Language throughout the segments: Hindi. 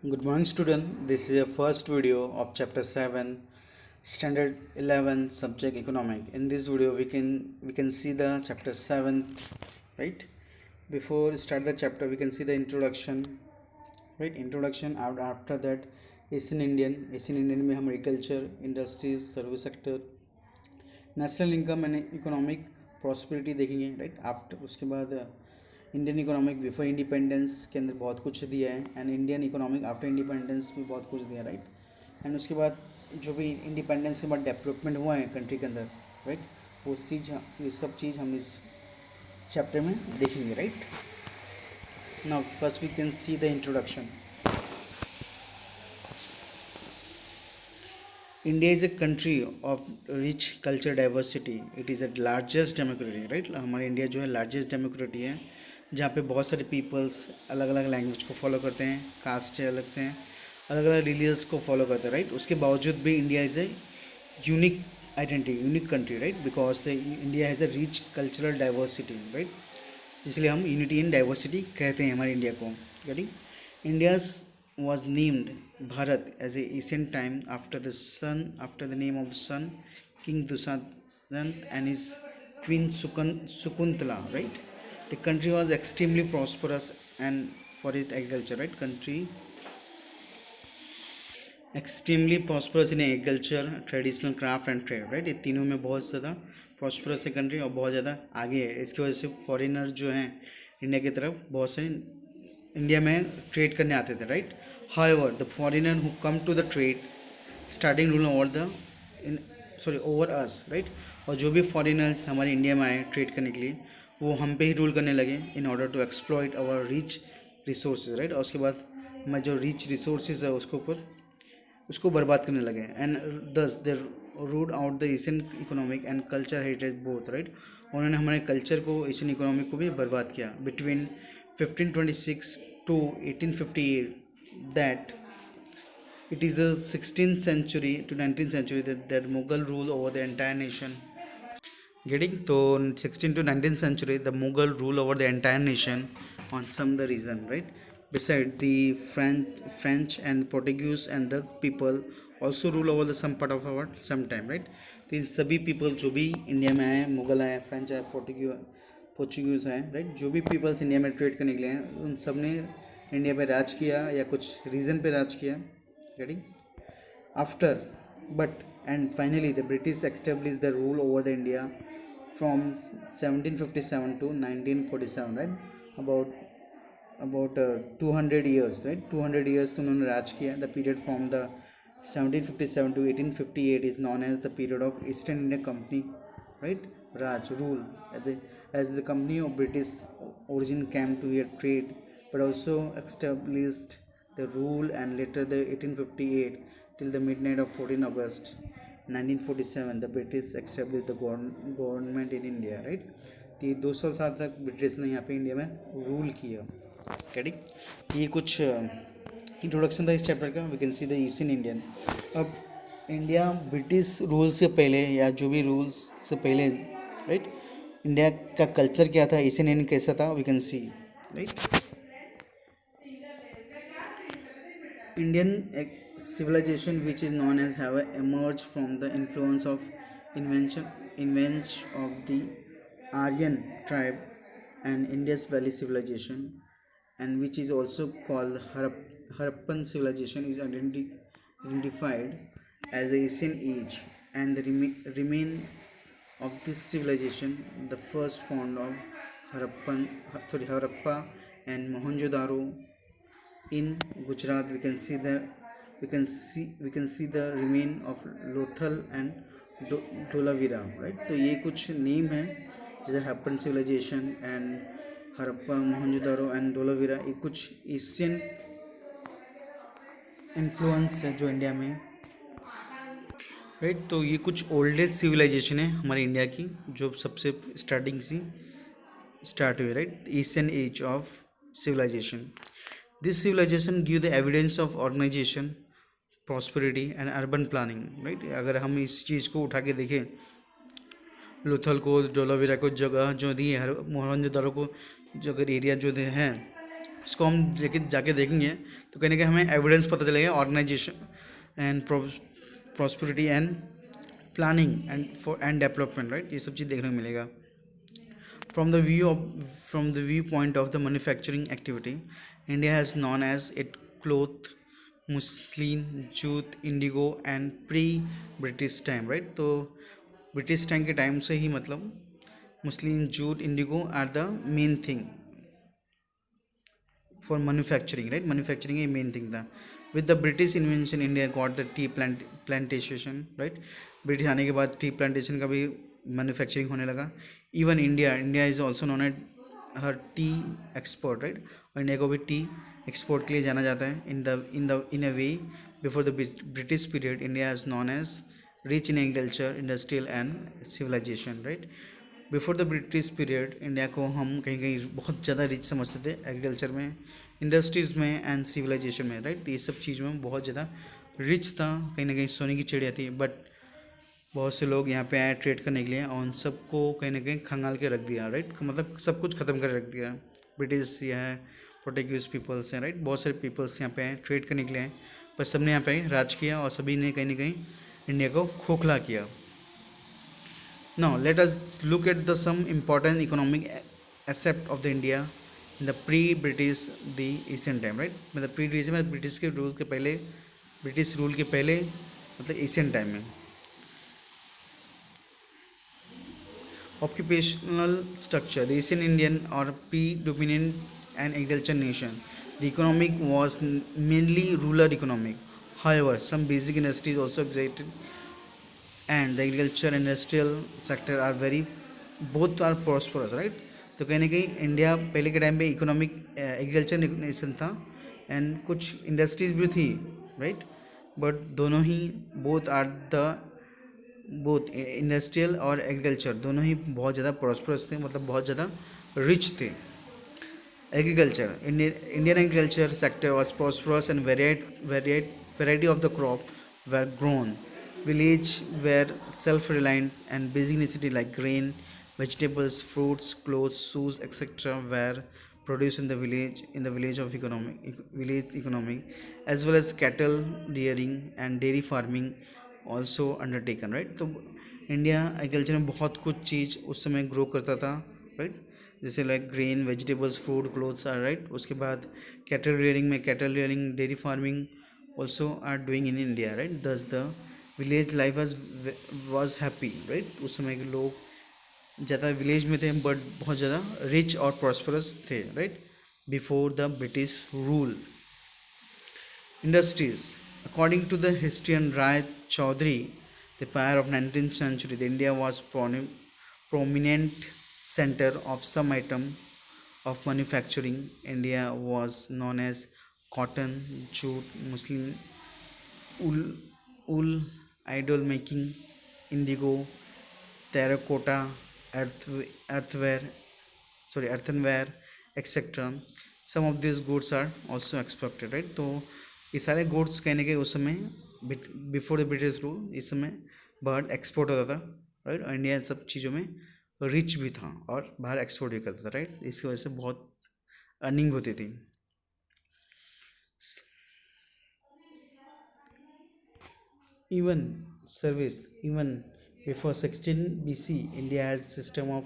Good morning, student. This is your first video of chapter 7, standard 11, subject economic. In this video we can see the chapter 7, right? Before start the chapter we can see the introduction, right? Introduction. After that Asian Indian में हम agriculture, industries, service sector, national income and economic prosperity देखेंगे, राइट. आफ्टर उसके बाद इंडियन इकोनॉमिक बिफोर इंडिपेंडेंस के अंदर बहुत कुछ दिया है, and Indian economic after independence भी बहुत कुछ दिया, राइट. एंड उसके बाद जो भी इंडिपेंडेंस के बाद डेवलपमेंट हुआ है कंट्री के अंदर, राइट, वो चीज़ ये सब चीज़ हम इस चैप्टर में देखेंगे, right. Now first we can see the introduction. India is a country of rich culture diversity. It is the largest democracy, right. हमारे इंडिया जो है लार्जेस्ट डेमोक्रेसी है, जहाँ पे बहुत सारे पीपल्स अलग अलग लैंग्वेज को फॉलो करते हैं, कास्ट है अलग से हैं, अलग अलग रिलीजन्स को फॉलो करते हैं, राइट. उसके बावजूद भी India is a unique identity, unique country, right, because the India has a rich cultural diversity, right. इसलिए हम यूनिटी इन डाइवर्सिटी कहते हैं हमारे इंडिया को, right. India's was named Bharat as a ancient time after the name of the son, King Dushyant and his queen Sukuntala, right. The country was extremely prosperous and for its agriculture, right. Country extremely prosperous in agriculture, traditional craft and trade, right. ये तीनों में बहुत ज़्यादा प्रॉस्परस है कंट्री और बहुत ज़्यादा आगे है. इसकी वजह से फॉरेनर जो हैं इंडिया की तरफ बहुत से इंडिया में ट्रेड करने आते थे, right. However the foreigner who come to the trade starting rule over the in over us, right. और जो भी फॉरेनर्स हमारे इंडिया में आए ट्रेड करने के लिए, वो हम पे ही रूल करने लगे in order to exploit our rich resources, right. और उसके बाद हमारे जो रिच रिसोर्सेज है उसको बर्बाद करने लगे, and thus they ruled out the Asian economic and culture heritage both, right. उन्होंने हमारे कल्चर को, एशियन इकोनॉमिक को भी बर्बाद किया. Between 1526 to 1858, that it is the 16th century to 19th century that Mughal rule over the entire nation. Getting to 16th to 19th century, the Mughal rule over the entire nation on some the reason, right. Beside the French and Portuguese and the people also rule over the some part of our some time, right. These सभी people जो भी इंडिया में आए, मुगल आए, फ्रेंच आए, पोर्चुगीज आए, राइट. जो भी पीपल्स इंडिया में ट्रेड करने के लिए हैं, उन सब ने इंडिया पे राज किया या कुछ रीजन पे राज किया, getting after. But and finally the British established the rule over the India from 1757 to 1947, right. about 200 years, right. 200 years to उन्होंने राज किया. The period from the 1757 to 1858 is known as the period of East India Company, right. Raj rule as the company of British origin came to here trade, but also established the rule, and later the 1858 till the midnight of 14 August 1947 the British established the government in India, right. तो 200 साल तक ब्रिटिश ने यहाँ पे इंडिया में रूल किया, ठीक. ये कुछ इंट्रोडक्शन था इस चैप्टर का. We can see the eastern Indian. अब इंडिया ब्रिटिश रूल से पहले या जो भी रूल्स से पहले, राइट, इंडिया का कल्चर क्या था, ईस्टर्न इंडियन कैसा था, we can see, right. Indian civilization, which is known as, have emerged from the influence of invention of the Aryan tribe and Indus Valley civilization, and which is also called Harappan civilization, is identified as the Asian Age, and the remain of this civilization, the first found of Harappa and Mohenjo-daro in Gujarat. We can see the remain of Lothal and Dholavira, right. तो ये कुछ नेम है जैसे Harappan civilisation and Harappa, Mohenjodaro and Dholavira. ये कुछ एशियन इन्फ्लुएंस है जो इंडिया में, राइट. तो ये कुछ ओल्डेस्ट सिविलाइजेशन है हमारे इंडिया की जो सबसे स्टार्टिंग से स्टार्ट हुई, right. Asian age of civilization. This civilization give the evidence of organization, prosperity and urban planning, right. अगर हम इस चीज़ को उठा के देखें, लोथल को, डोलावीरा को जगह जो दी है, मोहनजोदारो को जो अगर एरिया जो हैं इसको हम जाके देखेंगे तो कहीं ना कहीं हमें एविडेंस पता चलेगा organisation and prosperity and planning and for and development, right, ये सब चीज़ देखने को मिलेगा. From the view of from the viewpoint of the manufacturing activity, India has known as it cloth, muslin, jute, indigo and pre-British time, right? तो ब्रिटिश टाइम के टाइम से ही मतलब muslin jute indigo are the main thing for manufacturing, right? Manufacturing a main thing था. With the British invention, India got the plantation, right? British आने के बाद टी प्लांटेशन का भी मैन्युफैक्चरिंग होने लगा. Even India is also known at her tea export, right, और इंडिया को भी टी एक्सपोर्ट के लिए जाना जाता है. In a way before the British period India is known as rich in agriculture industrial and civilization, right. Before the British period India को हम कहीं कहीं बहुत ज़्यादा रिच समझते थे एग्रीकल्चर में, इंडस्ट्रीज़ में एंड सिविलाइजेशन में, राइट. तो ये सब चीज़ में बहुत ज़्यादा रिच था, कहीं ना कहीं सोने की चिड़िया थी. बट बहुत से लोग यहाँ पे आए ट्रेड करने के लिए और उन सबको कहीं ना कहीं खंगाल के रख दिया, राइट. मतलब सब कुछ ख़त्म कर रख दिया. ब्रिटिश ये है, पोर्टुगीज पीपल्स हैं, राइट, बहुत सारे पीपल्स यहाँ पे आए ट्रेड करने के लिए आए, पर सब ने यहाँ पे राज किया और सभी ने कहीं ना कहीं इंडिया को खोखला किया. Now let us look at the some important economic aspect of the India in the pre-British the Asian time, right. मतलब pre-British में ब्रिटिश के रूल के पहले, ब्रिटिश रूल के पहले मतलब एशियन टाइम में. Occupational structure, the Asian Indian or predominant and agriculture nation. The economic was mainly rural economic. However, some basic industries also existed and the agriculture and industrial sector are very both are prosperous, right. तो कहीं ना कहीं इंडिया पहले के टाइम पे इकोनॉमिक एग्रीकल्चर नेशन था एंड कुछ इंडस्ट्रीज भी थी, राइट. बट दोनों ही both are the both industrial और एग्रीकल्चर दोनों ही बहुत ज़्यादा प्रॉस्परस थे, मतलब बहुत ज़्यादा रिच थे. Agriculture. Indian agriculture sector was prosperous and variety of the crop were grown. Village were self-reliant and basic necessities like grain, vegetables, fruits, clothes, shoes, etc. were produced in the village economic as well as cattle rearing and dairy farming also undertaken, right. तो इंडिया एग्रीकल्चर में बहुत कुछ चीज़ उस समय ग्रो करता था, राइट. जैसे like grain, vegetables, food, clothes are, right. उसके बाद कैटल रियरिंग में cattle rearing, dairy farming also are doing in India, right. Thus the village life was happy, right. उस समय के लोग ज़्यादा विलेज में थे बट बहुत ज़्यादा रिच और प्रॉस्परस थे, right, before the British rule. Industries. According to the historian Rai Chaudhary, the power of 19th century, the India was prominent center of some item of manufacturing. India was known as cotton, jute, muslin, wool, wool, idol making, indigo, terracotta, earthware, earthenware, etc. Some of these goods are also exported, right. तो ये सारे goods कहने के उस समय बिफोर द ब्रिटिश रूल इस समय बाहर एक्सपोर्ट होता था, राइट. और इंडिया सब चीज़ों में रिच भी था और बाहर एक्सपोर्ट भी करता था, राइट. इसकी वजह से बहुत अर्निंग होती थी. Even even before 16 BC, India has system of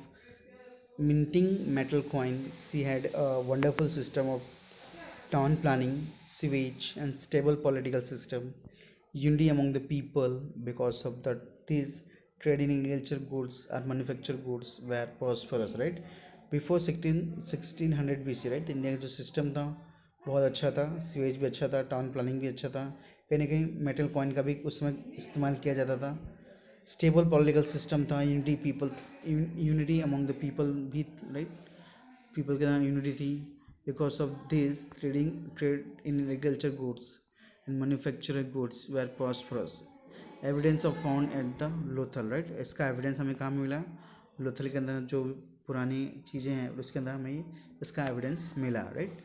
minting metal coin. She had a wonderful system of town planning, sewage, and stable political system. Unity among the people because of that these trade in agriculture goods or manufactured goods were prosperous, right? Before 1600 BC, right? India का जो सिस्टम था बहुत अच्छा था, सीवेज भी अच्छा था, टाउन प्लानिंग भी अच्छा था, कहीं ना कहीं मेटल कॉइन का भी उस समय इस्तेमाल किया जाता था. स्टेबल पॉलिटिकल सिस्टम था, यूनिटी अमंग द पीपल भी, राइट. पीपल के यहाँ यूनिटी थी. Because of this trade in agriculture goods and manufacturer goods were prosperous. Evidence of found at the Lothal, right. इसका एविडेंस हमें कहाँ मिला? लोथल के अंदर जो पुरानी चीज़ें हैं उसके अंदर हमें इसका एविडेंस मिला, राइट.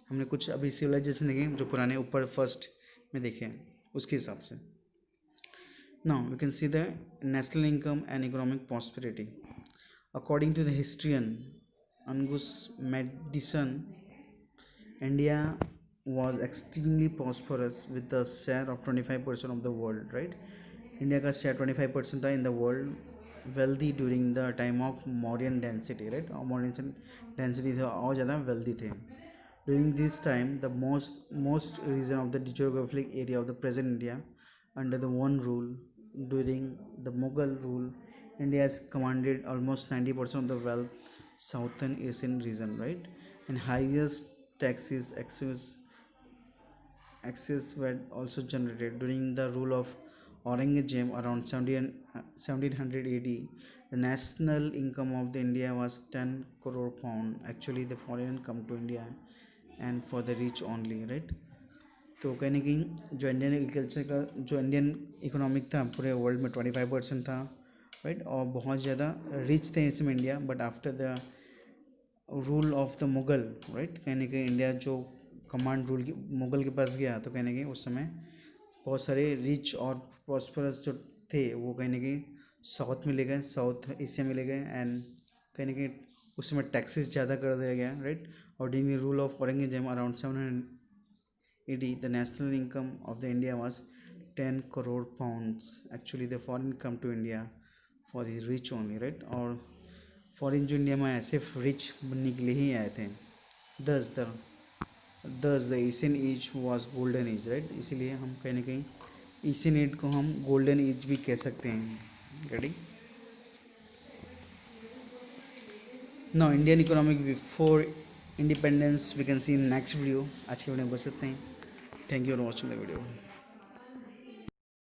हमने कुछ अभी सिविलाइजेशन देखे जो पुराने ऊपर फर्स्ट में देखे हैं उसके हिसाब से. Now we can see the national income and economic prosperity. According to the historian Angus Madison, India was extremely prosperous with a share of 25% of the world, right? India का share 25% था in the world, wealthy during the time of Mauryan density, right? और Mauryan density था और ज़्यादा wealthy थे. During this time, the most region of the geographic area of the present India under the one rule. During the Mughal rule, India has commanded almost 90% of the wealth southern Asian region, right? And highest taxes excess were also generated during the rule of Aurangzeb around 1700 AD. The national income of the India was 10 crore pound. Actually, the foreign come to India and for the rich only, right? तो कहने की जो इंडियन एग्रीकल्चर का जो इंडियन इकोनॉमिक था पूरे वर्ल्ड में 25% था, राइट? और बहुत ज़्यादा रिच थे इसमें India, but after the rule of the Mughal, right, कहने के इंडिया जो कमांड रूल की मुग़ल के पास गया तो कहने के उस समय बहुत सारे रिच और प्रॉस्परस जो थे वो कहने के साउथ में ले गए, साउथ एशिया में ले गए, एंड कहने के उस समय टैक्सेस ज़्यादा कर दिया गया, राइट? और during the rule of Aurangzeb around 700 AD, the national income of the India was 10 crore pounds. Actually, the foreign come to India for the rich only, right? और फॉरेन जो इंडिया में आए सिर्फ रिच बनने के लिए ही आए थे. Thus the Asian age was golden age, right? इसीलिए हम कहीं ना कहीं एशियन एज को हम गोल्डन एज भी कह सकते हैं. Ready? Now Indian economic before independence we can see in next video. आज के वीडियो में बस इतना ही. Thank you for watching the video.